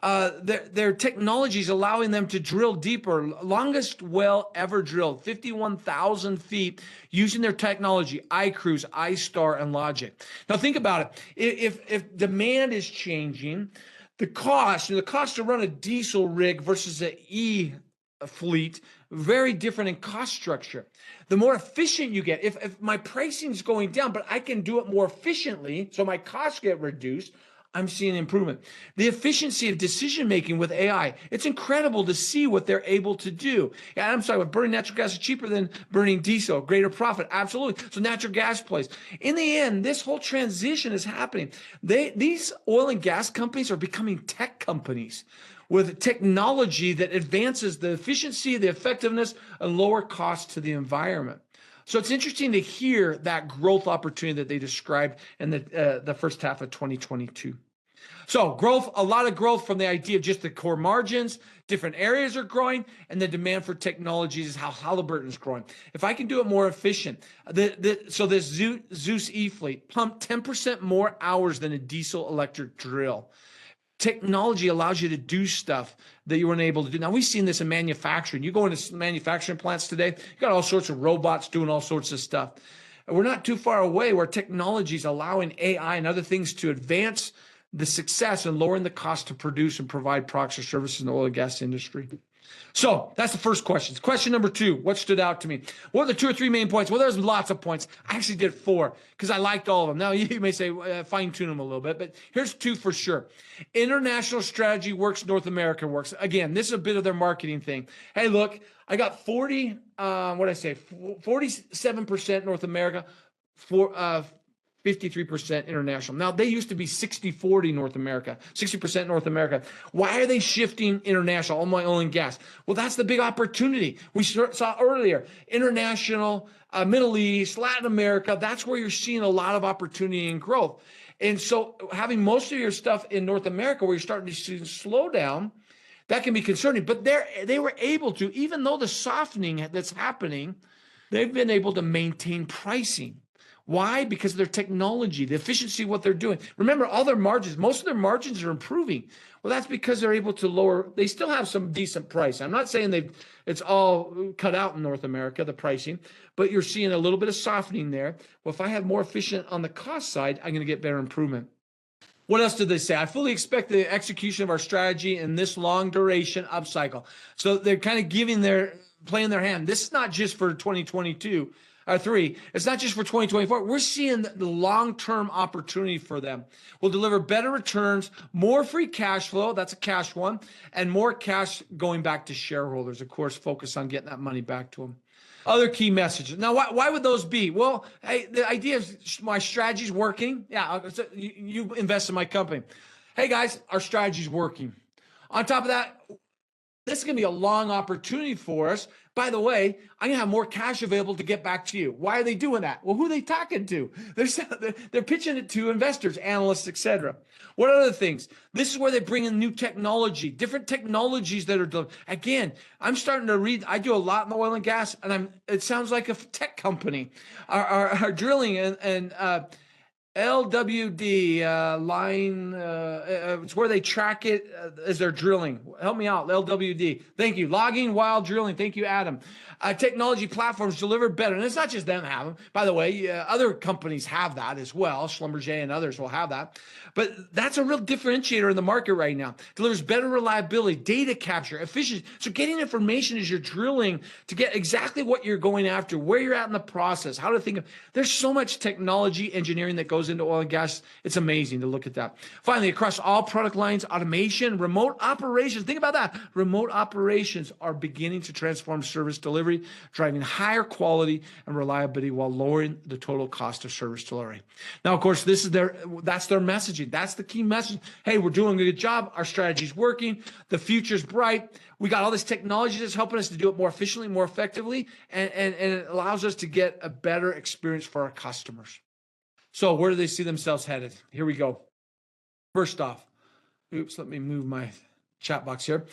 Their technology is allowing them to drill deeper. Longest well ever drilled, 51,000 feet, using their technology, iCruise, iStar, and Logic. Now think about it. If demand is changing, the cost to run a diesel rig versus an e-fleet, very different in cost structure. The more efficient you get, if my pricing is going down, but I can do it more efficiently, so my costs get reduced, I'm seeing improvement. The efficiency of decision-making with AI, it's incredible to see what they're able to do. Yeah, I'm sorry, burning natural gas is cheaper than burning diesel, greater profit, absolutely. So natural gas plays. In the end, this whole transition is happening. These oil and gas companies are becoming tech companies with technology that advances the efficiency, the effectiveness, and lower cost to the environment. So it's interesting to hear that growth opportunity that they described in the first half of 2022. So growth, a lot of growth from the idea of just the core margins, different areas are growing, and the demand for technologies is how Halliburton is growing. If I can do it more efficient, so this Zeus E-fleet pumped 10% more hours than a diesel electric drill. Technology allows you to do stuff that you weren't able to do. Now, we've seen this in manufacturing. You go into manufacturing plants today, you got all sorts of robots doing all sorts of stuff. And we're not too far away where technology is allowing AI and other things to advance the success and lowering the cost to produce and provide products or services in the oil and gas industry. So that's the first question. Question number 2, what stood out to me? What are the 2 or 3 main points? Well, there's lots of points. I actually did 4 because I liked all of them. Now, you may say fine tune them a little bit, but here's 2 for sure. International strategy works, North America works. Again, this is a bit of their marketing thing. Hey, look, I got 47% North America, 53% international. Now, they used to be 60-40 North America, 60% North America. Why are they shifting international, all my oil and gas? Well, that's the big opportunity. We saw earlier, international, Middle East, Latin America, that's where you're seeing a lot of opportunity and growth. And so having most of your stuff in North America where you're starting to see slow down, that can be concerning. But they were able to, even though the softening that's happening, they've been able to maintain pricing. Why? Because of their technology, the efficiency of what they're doing. Remember, all their margins, most of their margins are improving. Well, that's because they're able to lower, they still have some decent price. I'm not saying it's all cut out in North America, the pricing, but you're seeing a little bit of softening there. Well, if I have more efficient on the cost side, I'm going to get better improvement. What else did they say? I fully expect the execution of our strategy in this long duration upcycle. So they're kind of playing their hand. This is not just for 2022. 3, it's not just for 2024. We're seeing the long-term opportunity for them. We'll deliver better returns, more free cash flow, that's a cash one, and more cash going back to shareholders. Of course, focus on getting that money back to them. Other key messages. Now, why would those be? Well, hey, the idea of my strategy's working. Yeah, you invest in my company. Hey, guys, our strategy's working. On top of that, this is going to be a long opportunity for us. By the way, I'm going to have more cash available to get back to you. Why are they doing that? Well, who are they talking to? They're pitching it to investors, analysts, etc. What other things? This is where they bring in new technology, different technologies that are, again, I'm starting to read, I do a lot in the oil and gas, and it sounds like a tech company. Our drilling and LWD line, it's where they track it as they're drilling. Help me out, LWD. Thank you. Logging while drilling. Thank you, Adam. Technology platforms deliver better. And it's not just them have them. By the way, other companies have that as well. Schlumberger and others will have that. But that's a real differentiator in the market right now. Delivers better reliability, data capture, efficiency. So getting information as you're drilling to get exactly what you're going after, where you're at in the process, how to think of. There's so much technology engineering that goes goes into oil and gas. It's amazing to look at that. Finally, across all product lines, automation, remote operations. Think about that. Remote operations are beginning to transform service delivery, driving higher quality and reliability while lowering the total cost of service delivery. Now, of course, that's their messaging. That's the key message. Hey, we're doing a good job. Our strategy's working. The future's bright. We got all this technology that's helping us to do it more efficiently, more effectively, and it allows us to get a better experience for our customers. So where do they see themselves headed? Here we go. First off, let me move my chat box here.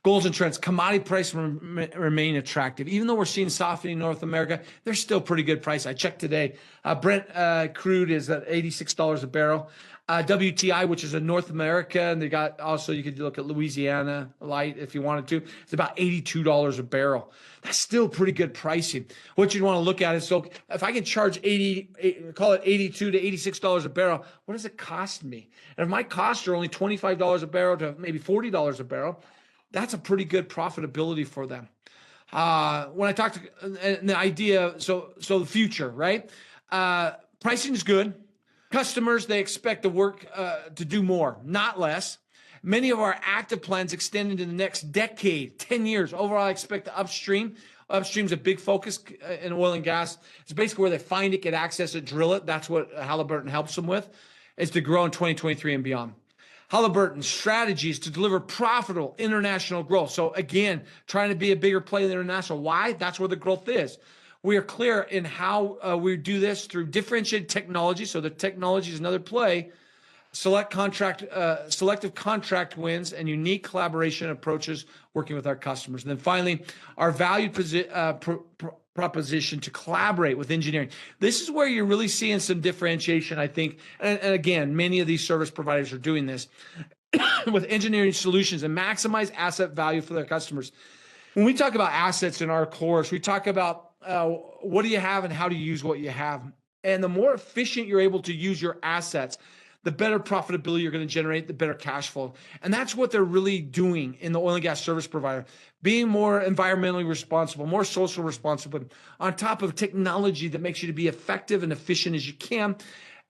Goals and trends. Commodity prices remain attractive. Even though we're seeing softening in North America, they're still pretty good price. I checked today. Brent crude is at $86 a barrel. WTI, which is in North America, and they got also, you could look at Louisiana light if you wanted to. It's about $82 a barrel. That's still pretty good pricing. What you'd want to look at is, so if I can charge call it $82 to $86 a barrel, what does it cost me? And if my costs are only $25 a barrel to maybe $40 a barrel, that's a pretty good profitability for them. When I talk to the idea, so the future, right? Pricing is good. Customers, they expect the work to do more, not less. Many of our active plans extend into the next decade, 10 years. Overall, I expect the upstream. Upstream's a big focus in oil and gas. It's basically where they find it, get access it, drill it. That's what Halliburton helps them with, is to grow in 2023 and beyond. Halliburton's strategy is to deliver profitable international growth. So again, trying to be a bigger player in the international. Why? That's where the growth is. We are clear in how we do this through differentiated technology. So the technology is another play. Selective contract wins and unique collaboration approaches working with our customers. And then finally, our value proposition to collaborate with engineering. This is where you're really seeing some differentiation, I think. And again, many of these service providers are doing this with engineering solutions and maximize asset value for their customers. When we talk about assets in our course, we talk about what do you have and how do you use what you have. And the more efficient you're able to use your assets, the better profitability you're going to generate, the better cash flow. And that's what they're really doing in the oil and gas service provider, being more environmentally responsible, more social responsible, on top of technology that makes you to be effective and efficient as you can.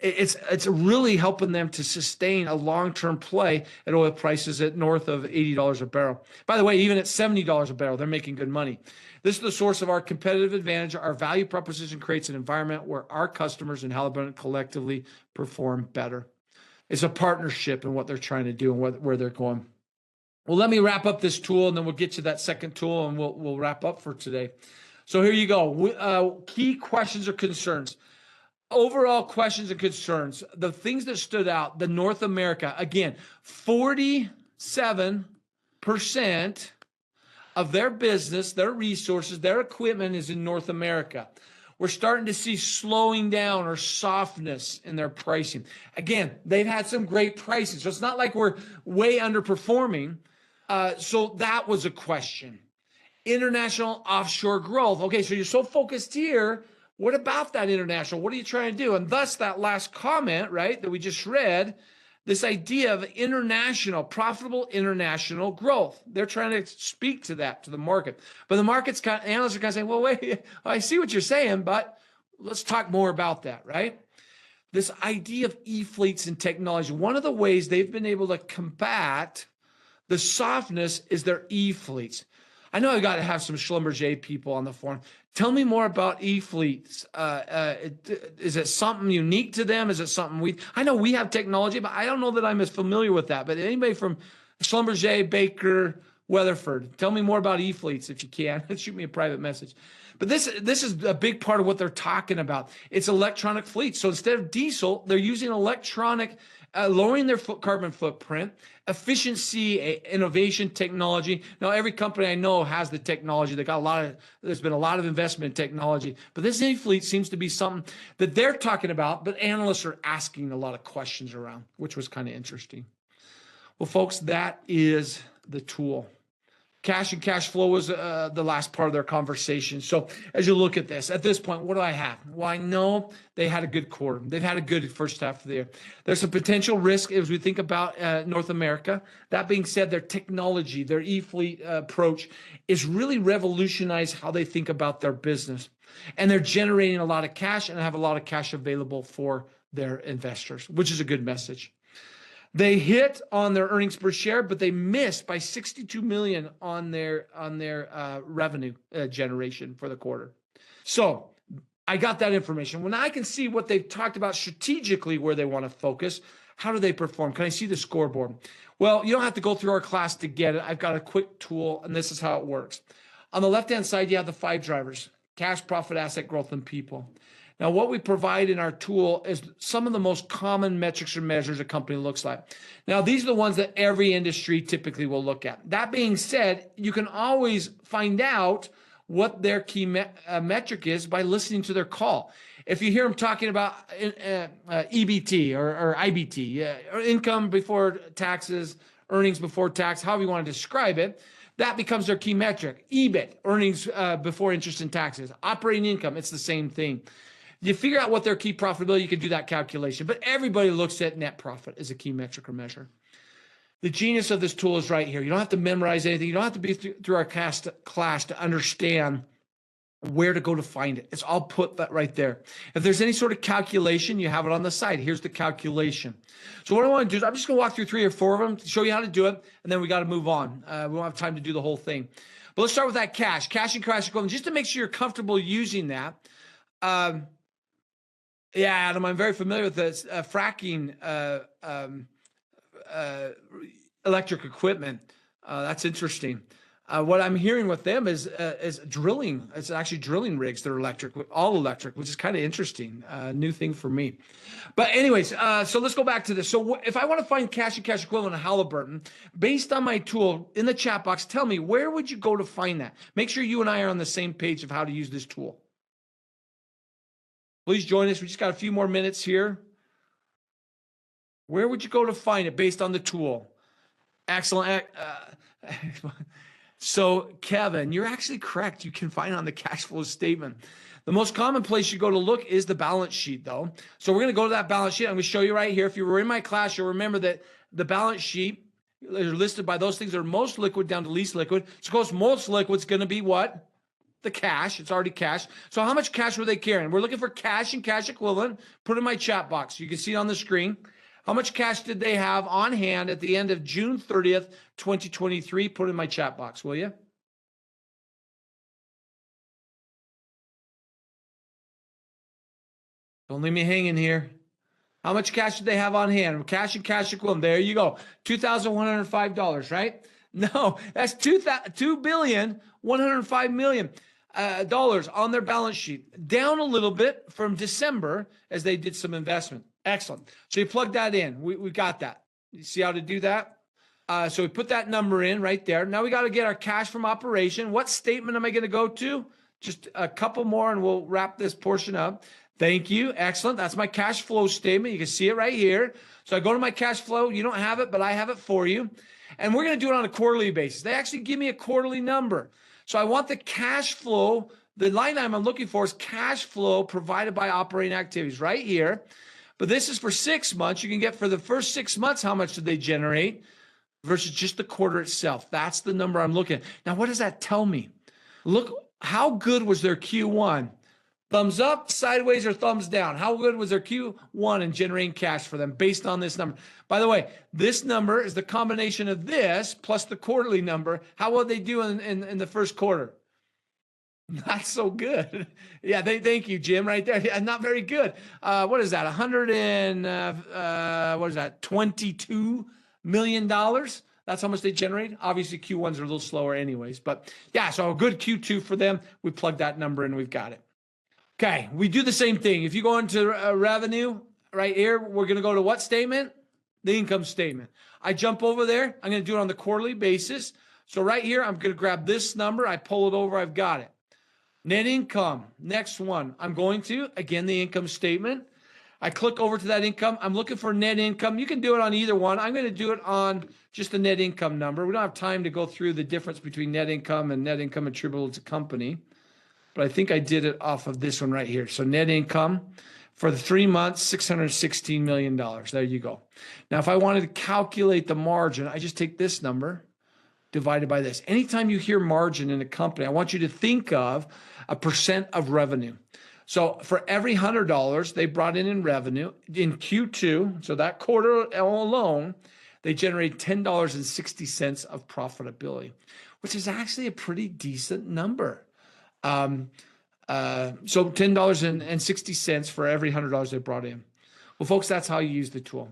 It's really helping them to sustain a long-term play at oil prices at north of $80 a barrel. By the way, even at $70 a barrel, they're making good money. This is the source of our competitive advantage. Our value proposition creates an environment where our customers and Halliburton collectively perform better. It's a partnership in what they're trying to do and where they're going. Well, let me wrap up this tool, and then we'll get to that second tool, and we'll wrap up for today. So here you go. Key questions or concerns. Overall questions and concerns. The things that stood out, the North America, again, 47% of their business, their resources, their equipment is in North America. We're starting to see slowing down or softness in their pricing. Again, they've had some great pricing, so it's not like we're way underperforming. So that was a question. International offshore growth. Okay, so you're so focused here. What about that international? What are you trying to do? And thus that last comment, right, that we just read, this idea of international, profitable international growth. They're trying to speak to that, to the market. But the market's analysts are kind of saying, well, wait, I see what you're saying, but let's talk more about that, right? This idea of e-fleets and technology. One of the ways they've been able to combat the softness is their e-fleets. I know I got to have some Schlumberger people on the forum. Tell me more about e-fleets. Is it something unique to them? Is it something I know we have technology, but I don't know that I'm as familiar with that. But anybody from Schlumberger, Baker, Weatherford, tell me more about e-fleets if you can. Shoot me a private message. But this is a big part of what they're talking about. It's electronic fleets. So instead of diesel, they're using electronic, lowering their carbon footprint, efficiency, innovation, technology. Now, every company I know has the technology. There's been a lot of investment in technology. But this e-fleet seems to be something that they're talking about, but analysts are asking a lot of questions around, which was kind of interesting. Well, folks, that is the tool. Cash and cash flow was the last part of their conversation. So as you look at this point, what do I have? Well, I know they had a good quarter. They've had a good first half of the year. There's some potential risk as we think about North America. That being said, their technology, their e-fleet approach is really revolutionized how they think about their business. And they're generating a lot of cash and have a lot of cash available for their investors, which is a good message. They hit on their earnings per share, but they missed by 62 million on their revenue generation for the quarter. So I got that information. When I can see what they've talked about strategically, where they want to focus, how do they perform? Can I see the scoreboard? Well, you don't have to go through our class to get it. I've got a quick tool, and this is how it works. On the left-hand side, you have the 5 drivers: cash, profit, asset growth, and people. Now, what we provide in our tool is some of the most common metrics or measures a company looks like. Now, these are the ones that every industry typically will look at. That being said, you can always find out what their key metric is by listening to their call. If you hear them talking about EBT or IBT, or income before taxes, earnings before tax, however you want to describe it, that becomes their key metric. EBIT, earnings before interest and taxes. Operating income, it's the same thing. You figure out what their key profitability, you can do that calculation. But everybody looks at net profit as a key metric or measure. The genius of this tool is right here. You don't have to memorize anything. You don't have to be through our class to understand where to go to find it. It's all put that right there. If there's any sort of calculation, you have it on the side. Here's the calculation. So what I want to do is I'm just going to walk through 3 or 4 of them to show you how to do it, and then we got to move on. We don't have time to do the whole thing. But let's start with that cash and cash equivalent, just to make sure you're comfortable using that. Yeah, Adam, I'm very familiar with this fracking electric equipment. That's interesting. What I'm hearing with them is drilling. It's actually drilling rigs that are electric, all electric, which is kind of interesting. New thing for me. But anyways, so let's go back to this. So if I want to find cash and cash equivalent of Halliburton, based on my tool in the chat box, tell me, where would you go to find that? Make sure you and I are on the same page of how to use this tool. Please join us. We just got a few more minutes here. Where would you go to find it based on the tool? Excellent. So, Kevin, you're actually correct. You can find it on the cash flow statement. The most common place you go to look is the balance sheet, though. So we're going to go to that balance sheet. I'm going to show you right here. If you were in my class, you'll remember that the balance sheet is listed by those things that are most liquid down to least liquid. So, of course, most liquid is going to be what? The cash. It's already cash. So how much cash were they carrying? We're looking for cash and cash equivalent. Put it in my chat box. You can see it on the screen. How much cash did they have on hand at the end of June 30th, 2023? Put it in my chat box, will you? Don't leave me hanging here. How much cash did they have on hand? Cash and cash equivalent. There you go. $2,105, right? No, that's $2,105,000,000 dollars on their balance sheet. Down a little bit from December as they did some investment. Excellent. So you plug that in. We got that. You see how to do that? So we put that number in right there. Now we got to get our cash from operation. What statement am I going to go to? Just a couple more and we'll wrap this portion up. Thank you. Excellent. That's my cash flow statement. You can see it right here. So I go to my cash flow. You don't have it, but I have it for you. And we're going to do it on a quarterly basis. They actually give me a quarterly number. So I want the cash flow. The line item I'm looking for is cash flow provided by operating activities right here. But this is for 6 months. You can get for the first 6 months, how much did they generate versus just the quarter itself. That's the number I'm looking at. Now, what does that tell me? Look, how good was their Q1? Thumbs up, sideways, or thumbs down? How good was their Q1 in generating cash for them based on this number? By the way, this number is the combination of this plus the quarterly number. How will they do in the first quarter? Not so good. Yeah, thank you, Jim, right there. Yeah, not very good. What is that? $22 million? That's how much they generate. Obviously, Q1s are a little slower anyways. But yeah, so a good Q2 for them. We plug that number in, we've got it. Okay, we do the same thing. If you go into revenue right here, we're going to go to what statement? The income statement. I jump over there. I'm going to do it on the quarterly basis. So right here, I'm going to grab this number. I pull it over. I've got it. Net income. Next one. I'm going to, again, the income statement. I click over to that income. I'm looking for net income. You can do it on either one. I'm going to do it on just the net income number. We don't have time to go through the difference between net income and net income attributable to company. But I think I did it off of this one right here. So net income for the 3 months, $616 million. There you go. Now, if I wanted to calculate the margin, I just take this number divided by this. Anytime you hear margin in a company, I want you to think of a percent of revenue. So for every $100 they brought in revenue in Q2, so that quarter alone, they generated $10.60 of profitability, which is actually a pretty decent number. So $10.60 for every $100 they brought in. Well, folks, that's how you use the tool.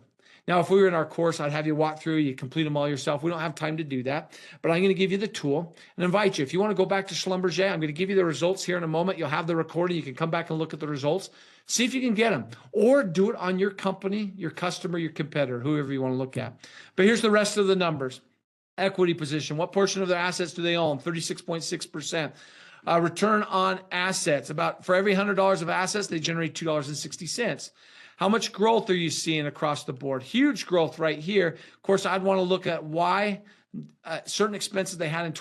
Now, if we were in our course, I'd have you walk through, you complete them all yourself. We don't have time to do that, but I'm going to give you the tool and invite you. If you want to go back to Schlumberger, I'm going to give you the results here in a moment. You'll have the recording. You can come back and look at the results, see if you can get them, or do it on your company, your customer, your competitor, whoever you want to look at. But here's the rest of the numbers. Equity position. What portion of their assets do they own? 36.6%. Return on assets. About for every $100 of assets, they generate $2.60. How much growth are you seeing across the board? Huge growth right here. Of course, I'd want to look at why certain expenses they had in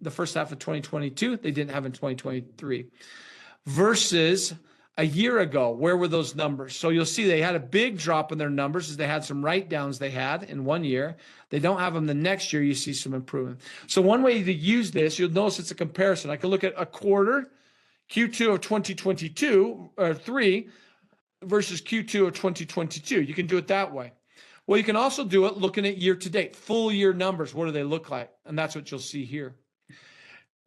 the first half of 2022, they didn't have in 2023 versus a year ago. Where were those numbers? So you'll see they had a big drop in their numbers as they had some write-downs they had in one year. They don't have them the next year. You see some improvement. So one way to use this, you'll notice it's a comparison. I can look at a quarter, Q2 of 2022 or 3 versus Q2 of 2022. You can do it that way. Well, you can also do it looking at year to date, full year numbers. What do they look like? And that's what you'll see here.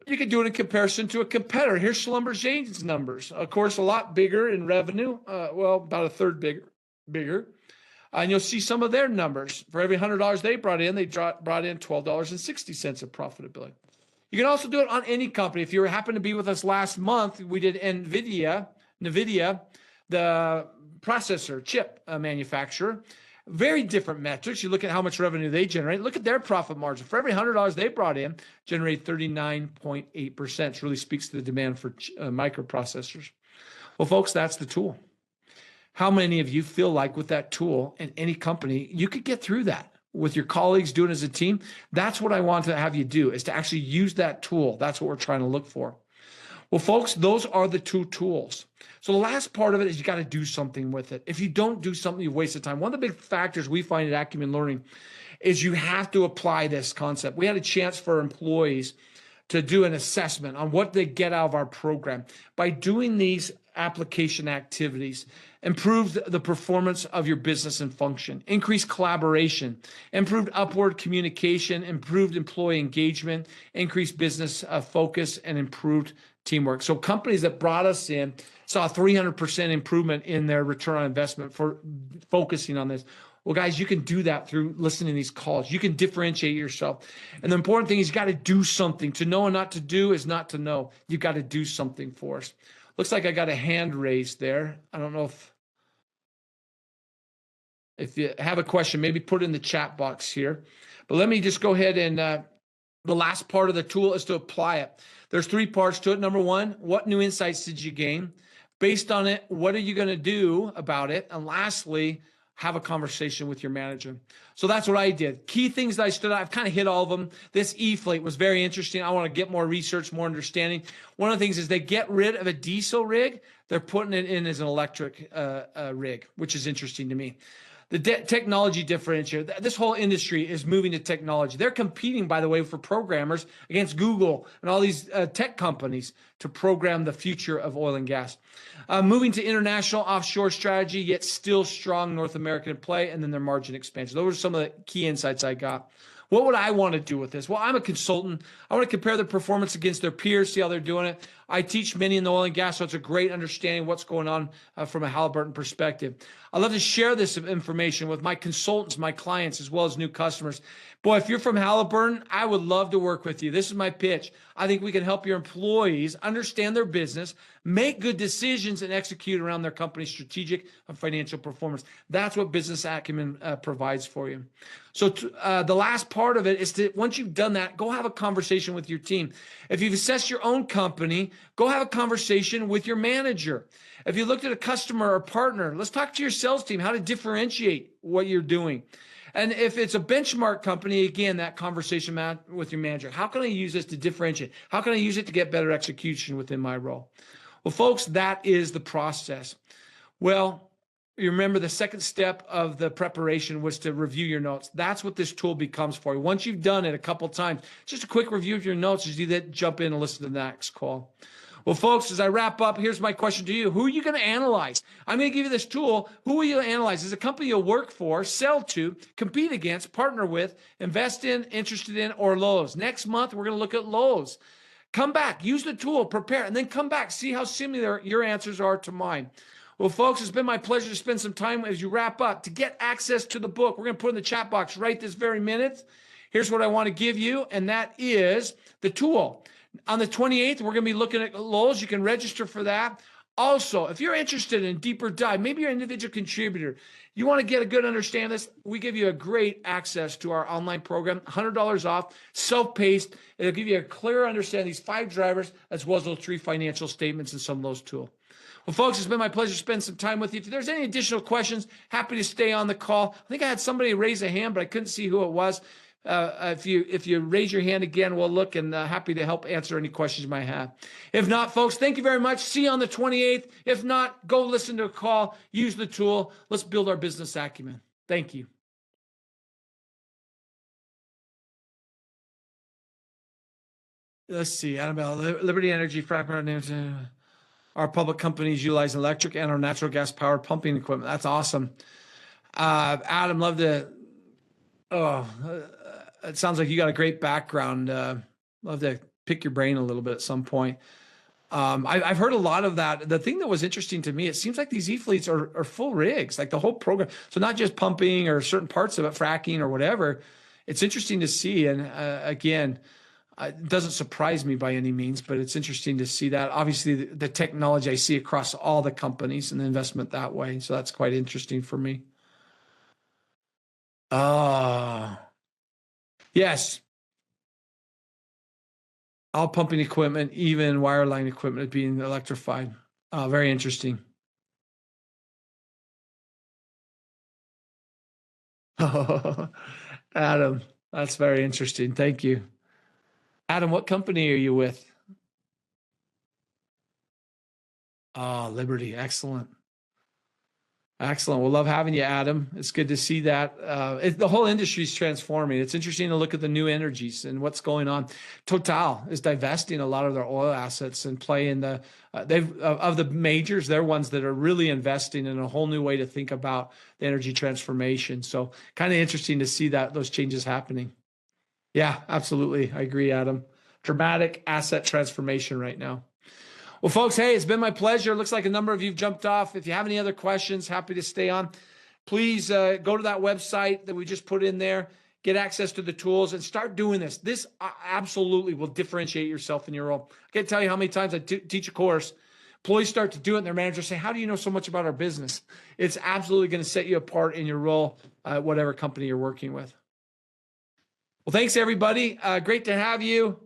You can do it in comparison to a competitor. Here's Schlumberger's numbers. Of course, a lot bigger in revenue. Well, about a third bigger. And you'll see some of their numbers. For every $100 they brought in $12.60 of profitability. You can also do it on any company. If you happen to be with us last month, we did NVIDIA, the processor chip manufacturer. Very different metrics. You look at how much revenue they generate. Look at their profit margin. For every $100 they brought in, generate 39.8%. It really speaks to the demand for microprocessors. Well, folks, that's the tool. How many of you feel like with that tool in any company, you could get through that with your colleagues doing as a team? That's what I want to have you do, is to actually use that tool. That's what we're trying to look for. Well, folks, those are the two tools. So the last part of it is you got to do something with it. If you don't do something, you've wasted time. One of the big factors we find at Acumen Learning is you have to apply this concept. We had a chance for employees to do an assessment on what they get out of our program. By doing these application activities, improve the performance of your business and function, increase collaboration, improved upward communication, improved employee engagement, increased business focus, and improved teamwork. So companies that brought us in saw a 300% improvement in their return on investment for focusing on this. Well, guys, you can do that through listening to these calls. You can differentiate yourself. And the important thing is you got to do something. To know and not to do is not to know. You got to do something for us. Looks like I got a hand raised there. I don't know if you have a question, maybe put it in the chat box here. But let me just go ahead and the last part of the tool is to apply it. There's 3 parts to it. Number 1, what new insights did you gain? Based on it, what are you going to do about it? And lastly, have a conversation with your manager. So that's what I did. Key things that I stood out, I've kind of hit all of them. This E-Fleet was very interesting. I want to get more research, more understanding. One of the things is they get rid of a diesel rig. They're putting it in as an electric rig, which is interesting to me. The technology differentiator, this whole industry is moving to technology. They're competing, by the way, for programmers against Google and all these tech companies to program the future of oil and gas. Moving to international offshore strategy, yet still strong North American play, and then their margin expansion. Those are some of the key insights I got. What would I want to do with this? Well, I'm a consultant. I want to compare their performance against their peers, see how they're doing it. I teach many in the oil and gas, so it's a great understanding of what's going on from a Halliburton perspective. I love to share this information with my consultants, my clients, as well as new customers. Boy, if you're from Halliburton, I would love to work with you. This is my pitch. I think we can help your employees understand their business, make good decisions, and execute around their company's strategic and financial performance. That's what Business Acumen provides for you. So the last part of it is to, once you've done that, go have a conversation with your team. If you've assessed your own company, go have a conversation with your manager. If you looked at a customer or partner, let's talk to your sales team, how to differentiate what you're doing. And if it's a benchmark company, again, that conversation with your manager. How can I use this to differentiate? How can I use it to get better execution within my role? Well, folks, that is the process. Well, you remember the second step of the preparation was to review your notes. That's what this tool becomes for you. Once you've done it a couple times, just a quick review of your notes as you then jump in and listen to the next call. Well, folks, as I wrap up, here's my question to you. Who are you going to analyze? I'm going to give you this tool. Who will you analyze? Is a company you'll work for, sell to, compete against, partner with, invest in, interested in, or Lowe's? Next month, we're going to look at Lowe's. Come back, use the tool, prepare, and then come back. See how similar your answers are to mine. Well, folks, it's been my pleasure to spend some time as you wrap up. To get access to the book, we're going to put in the chat box right this very minute. Here's what I want to give you, and that is the tool. On the 28th, we're going to be looking at Lowe's. You can register for that. Also, if you're interested in a deeper dive, maybe you're an individual contributor, you want to get a good understanding of this, we give you a great access to our online program, $100 off, self-paced. It'll give you a clearer understanding of these 5 drivers, as well as those 3 financial statements and some of those tools. Well, folks, it's been my pleasure to spend some time with you. If there's any additional questions, happy to stay on the call. I think I had somebody raise a hand, but I couldn't see who it was. If you raise your hand again, we'll look, and happy to help answer any questions you might have. If not, folks, thank you very much. See you on the 28th. If not, go listen to a call, use the tool. Let's build our business acumen. Thank you. Let's see, Annabelle, Liberty Energy, our public companies utilize electric and our natural gas powered pumping equipment. That's awesome. Adam, love to, it sounds like you got a great background. Love to pick your brain a little bit at some point. I've heard a lot of that. The thing that was interesting to me, it seems like these e-fleets are full rigs, like the whole program. So not just pumping or certain parts of it, fracking or whatever. It's interesting to see. And again, it doesn't surprise me by any means, but it's interesting to see that. Obviously, the technology I see across all the companies and the investment that way. So that's quite interesting for me. Yes. All pumping equipment, even wireline equipment, being electrified. Very interesting. Adam, that's very interesting. Thank you. Adam, what company are you with? Liberty. Excellent. Excellent. We'll love having you, Adam. It's good to see that. The whole industry is transforming. It's interesting to look at the new energies and what's going on. Total is divesting a lot of their oil assets and playing of the majors. They're ones that are really investing in a whole new way to think about the energy transformation. So kind of interesting to see those changes happening. Yeah, absolutely. I agree, Adam. Dramatic asset transformation right now. Well, folks, hey, it's been my pleasure. Looks like a number of you have jumped off. If you have any other questions, happy to stay on. Please go to that website that we just put in there, get access to the tools, and start doing this. This absolutely will differentiate yourself in your role. I can't tell you how many times I teach a course. Employees start to do it, and their managers say, how do you know so much about our business? It's absolutely going to set you apart in your role, whatever company you're working with. Well, thanks, everybody. Great to have you.